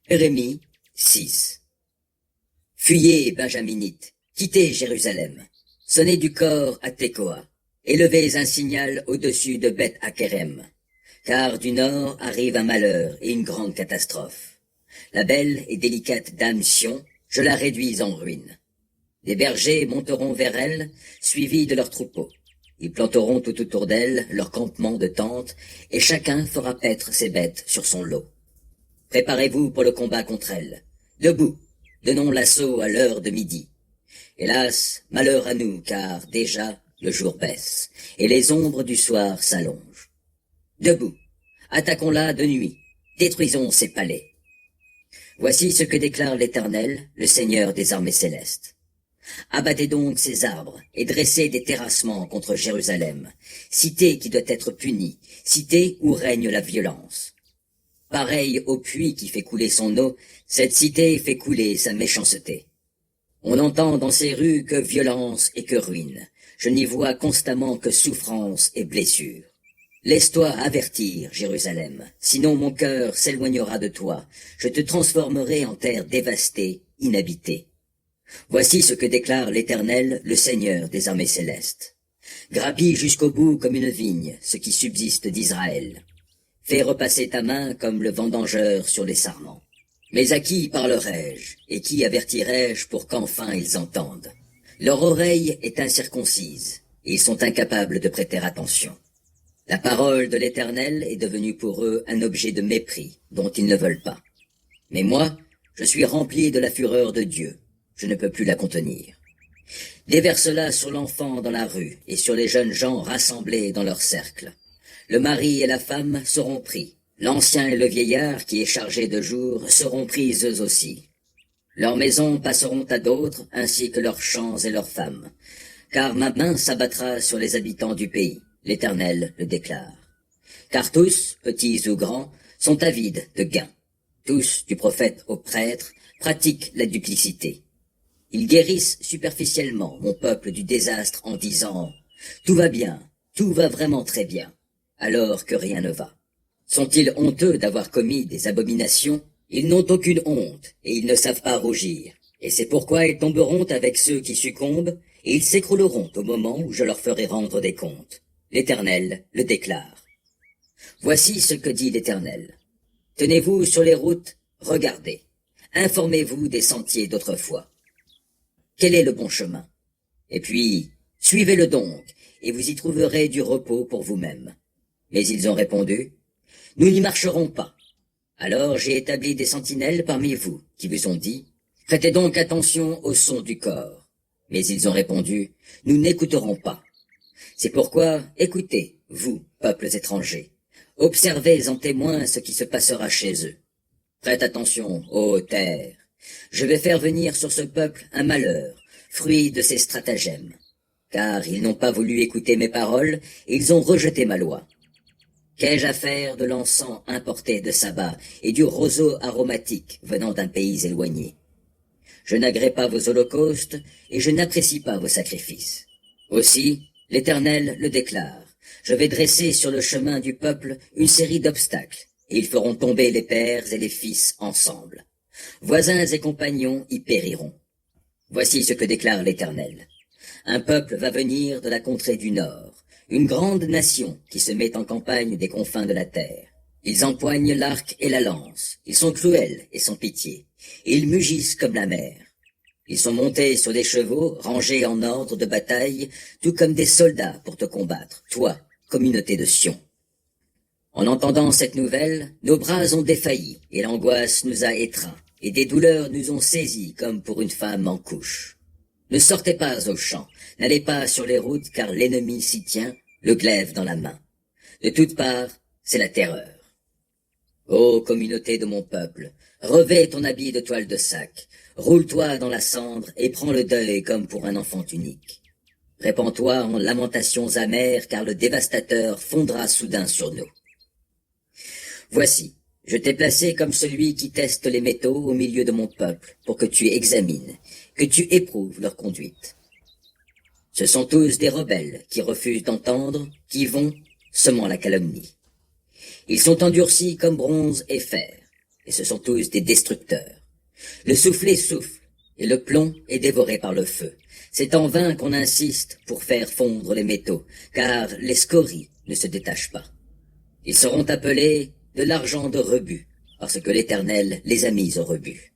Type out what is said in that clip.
Jérémie 6. Fuyez, Benjaminites, quittez Jérusalem, sonnez du cor à Tekoa, élevez un signal au-dessus de Beth Hakerem, car du nord arrive un malheur et une grande catastrophe. La belle et délicate dame Sion, je la réduis en ruine. Les bergers monteront vers elle, suivis de leurs troupeaux. Ils planteront tout autour d'elle leur campement de tentes, et chacun fera paître ses bêtes sur son lot. Préparez-vous pour le combat contre elle. Debout, donnons l'assaut à l'heure de midi. Hélas, malheur à nous, car déjà le jour baisse, et les ombres du soir s'allongent. Debout, attaquons-la de nuit, détruisons ses palais. Voici ce que déclare l'Éternel, le Seigneur des armées célestes. Abattez donc ces arbres et dressez des terrassements contre Jérusalem, cité qui doit être punie, cité où règne la violence. Pareil au puits qui fait couler son eau, cette cité fait couler sa méchanceté. On n'entend dans ces rues que violence et que ruine. Je n'y vois constamment que souffrance et blessure. Laisse-toi avertir, Jérusalem, sinon mon cœur s'éloignera de toi. Je te transformerai en terre dévastée, inhabitée. Voici ce que déclare l'Éternel, le Seigneur des armées célestes. Grappille jusqu'au bout comme une vigne, ce qui subsiste d'Israël. Fais repasser ta main comme le vendangeur sur les sarments. Mais à qui parlerai-je, et qui avertirai-je pour qu'enfin ils entendent? Leur oreille est incirconcise, et ils sont incapables de prêter attention. La parole de l'Éternel est devenue pour eux un objet de mépris, dont ils ne veulent pas. Mais moi, je suis rempli de la fureur de Dieu. Je ne peux plus la contenir. Déverse-la sur l'enfant dans la rue, et sur les jeunes gens rassemblés dans leur cercle. Le mari et la femme seront pris. L'ancien et le vieillard qui est chargé de jour seront pris eux aussi. Leurs maisons passeront à d'autres, ainsi que leurs champs et leurs femmes. Car ma main s'abattra sur les habitants du pays, l'Éternel le déclare. Car tous, petits ou grands, sont avides de gain. Tous, du prophète au prêtre, pratiquent la duplicité. Ils guérissent superficiellement mon peuple du désastre en disant « Tout va bien, tout va vraiment très bien », alors que rien ne va. Sont-ils honteux d'avoir commis des abominations? Ils n'ont aucune honte, et ils ne savent pas rougir. Et c'est pourquoi ils tomberont avec ceux qui succombent, et ils s'écrouleront au moment où je leur ferai rendre des comptes. L'Éternel le déclare. Voici ce que dit l'Éternel. Tenez-vous sur les routes, regardez. Informez-vous des sentiers d'autrefois. Quel est le bon chemin? Et puis, suivez-le donc, et vous y trouverez du repos pour vous-même. Mais ils ont répondu, « Nous n'y marcherons pas. » Alors j'ai établi des sentinelles parmi vous, qui vous ont dit, « Prêtez donc attention au son du corps. » Mais ils ont répondu, « Nous n'écouterons pas. » C'est pourquoi, écoutez, vous, peuples étrangers. Observez en témoin ce qui se passera chez eux. Prête attention, ô terre. Je vais faire venir sur ce peuple un malheur, fruit de ses stratagèmes. Car ils n'ont pas voulu écouter mes paroles, et ils ont rejeté ma loi. Qu'ai-je à faire de l'encens importé de Saba et du roseau aromatique venant d'un pays éloigné? Je n'agrée pas vos holocaustes et je n'apprécie pas vos sacrifices. Aussi, l'Éternel le déclare, je vais dresser sur le chemin du peuple une série d'obstacles, et ils feront tomber les pères et les fils ensemble. Voisins et compagnons y périront. Voici ce que déclare l'Éternel. Un peuple va venir de la contrée du nord, une grande nation qui se met en campagne des confins de la terre. Ils empoignent l'arc et la lance, ils sont cruels et sans pitié, et ils mugissent comme la mer. Ils sont montés sur des chevaux, rangés en ordre de bataille, tout comme des soldats pour te combattre, toi, communauté de Sion. En entendant cette nouvelle, nos bras ont défailli, et l'angoisse nous a étreints, et des douleurs nous ont saisis comme pour une femme en couche. Ne sortez pas aux champs, n'allez pas sur les routes, car l'ennemi s'y tient, le glaive dans la main. De toutes parts, c'est la terreur. Ô communauté de mon peuple, revêt ton habit de toile de sac, roule-toi dans la cendre et prends le deuil comme pour un enfant unique. Répands-toi en lamentations amères, car le dévastateur fondra soudain sur nous. Voici, je t'ai placé comme celui qui teste les métaux au milieu de mon peuple, pour que tu examines, que tu éprouves leur conduite. Ce sont tous des rebelles qui refusent d'entendre, qui vont, semant la calomnie. Ils sont endurcis comme bronze et fer. et ce sont tous des destructeurs. Le soufflet souffle, et le plomb est dévoré par le feu. C'est en vain qu'on insiste pour faire fondre les métaux, car les scories ne se détachent pas. Ils seront appelés de l'argent de rebut, parce que l'Éternel les a mis au rebut.